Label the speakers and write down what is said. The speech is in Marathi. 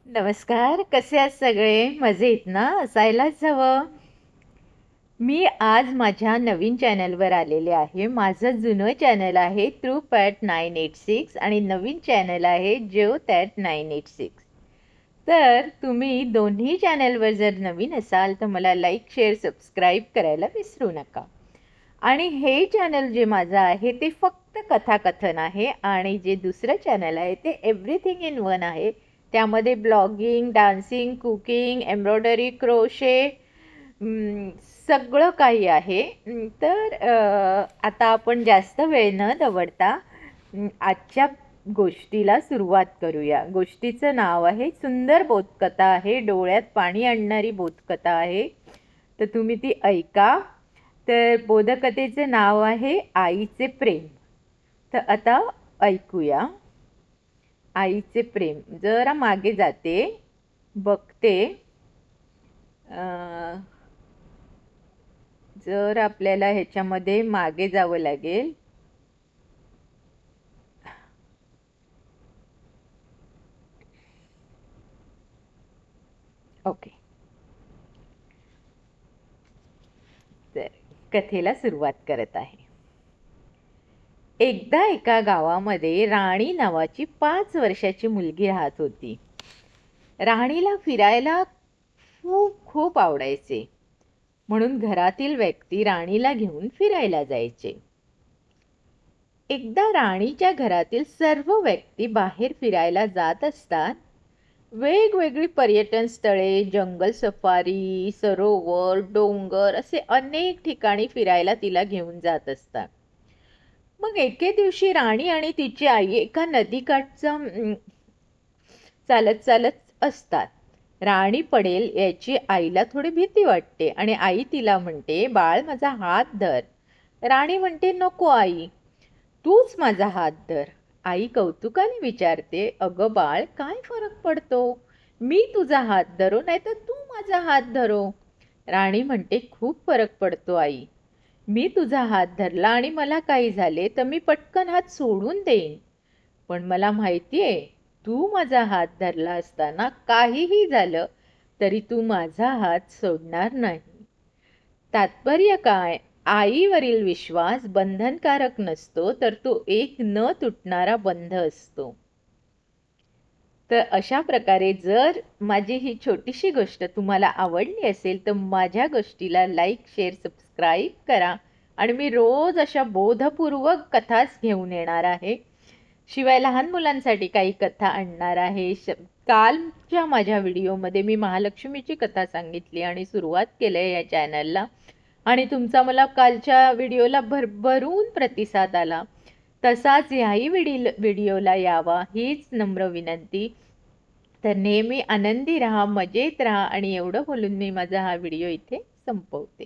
Speaker 1: नमस्कार, कसे आहात सगळे? मजेत ना? असायलाच हवं. मी आज माझ्या नवीन चॅनलवर आलेले आहे. माझं जुनं चॅनल आहे TruePat986 आणि नवीन चॅनल आहे JioTat986. तर तुम्ही दोन्ही चॅनलवर जर नवीन असाल तर मला लाईक, शेअर, सबस्क्राईब करायला विसरू नका. आणि हे चॅनल जे माझं आहे ते फक्त कथाकथन आहे आणि जे दुसरं चॅनल आहे ते एव्हरीथिंग इन वन आहे. त्यामध्ये blogging, dancing, cooking, embroidery, crochet सगळं काही आहे. तर आता आपण जास्त वेळ न दवडता आजच्या गोष्टीला सुरुवात करूया. गोष्टीचं नाव आहे सुंदर बोधकथा आहे. डोळ्यात पाणी आणणारी बोधकथा आहे. तर तुम्ही ती ऐका. तर बोधकथेचे नाव आहे आईचे प्रेम. तर आता ऐकूया. आईचे प्रेम. जरा मागे जाते, बघते. जर आपल्याला ह्याच्यामध्ये मागे जावं लागेल. ओके. तर कथेला सुरुवात करत आहे. एकदा एका गावामध्ये राणी नावाची 5 वर्षाची मुलगी राहत होती. राणीला फिरायला खूप खूप आवडायचे, म्हणून घरातील व्यक्ती राणीला घेऊन फिरायला जायचे. एकदा राणीच्या घरातील सर्व व्यक्ती बाहेर फिरायला जात असतात. वेगवेगळी पर्यटन स्थळे, जंगल सफारी, सरोवर, डोंगर असे अनेक ठिकाणी फिरायला तिला घेऊन जात असतात. मग एके दिवशी राणी आणि तिची आई एका नदीकाठचा चालत चालत असतात. राणी पडेल याची आईला थोडी भीती वाटते आणि आई तिला म्हणते, बाळ माझा हात धर. राणी म्हणते, नको आई, तूच माझा हात धर. आई कौतुकाने विचारते, अगं बाळ, काय फरक पडतो? मी तुझा हात धरो नाही तर तू माझा हात धरो. राणी म्हणते, खूप फरक पडतो आई. मी तुझा हात धरला आणि मला काही झाले तर मी पटकन हात सोडून देईन. पण मला माहितीये, तू माझा हात धरला असताना काहीही झालं तरी तू माझा हात सोडणार नाही. तात्पर्य काय? आईवरील विश्वास बंधनकारक नसतो, तर तो एक न तुटणारा बंध असतो. तर अशा प्रकारे जर माझी ही छोटीशी गोष्ट तुम्हाला आवडली असेल तर माझ्या गोष्टीला लाईक, शेअर, सबस्क्राईब करा. आणि मी रोज अशा बोधपूर्वक कथाच घेऊन येणार आहे. शिवाय लहान मुलांसाठी काही कथा आणणार आहे. कालच्या माझ्या व्हिडिओमध्ये मी महालक्ष्मीची कथा सांगितली आणि सुरुवात केली आहे या चॅनलला. आणि तुमचा मला कालच्या व्हिडिओला भरभरून प्रतिसाद आला. तसाच ह्याही व्हिडिओला यावा हीच नम्र विनंती. तर नेहमी आनंदी राहा, मजेत राहा आणि एवढं बोलून मी माझा हा व्हिडिओ इथे संपवते.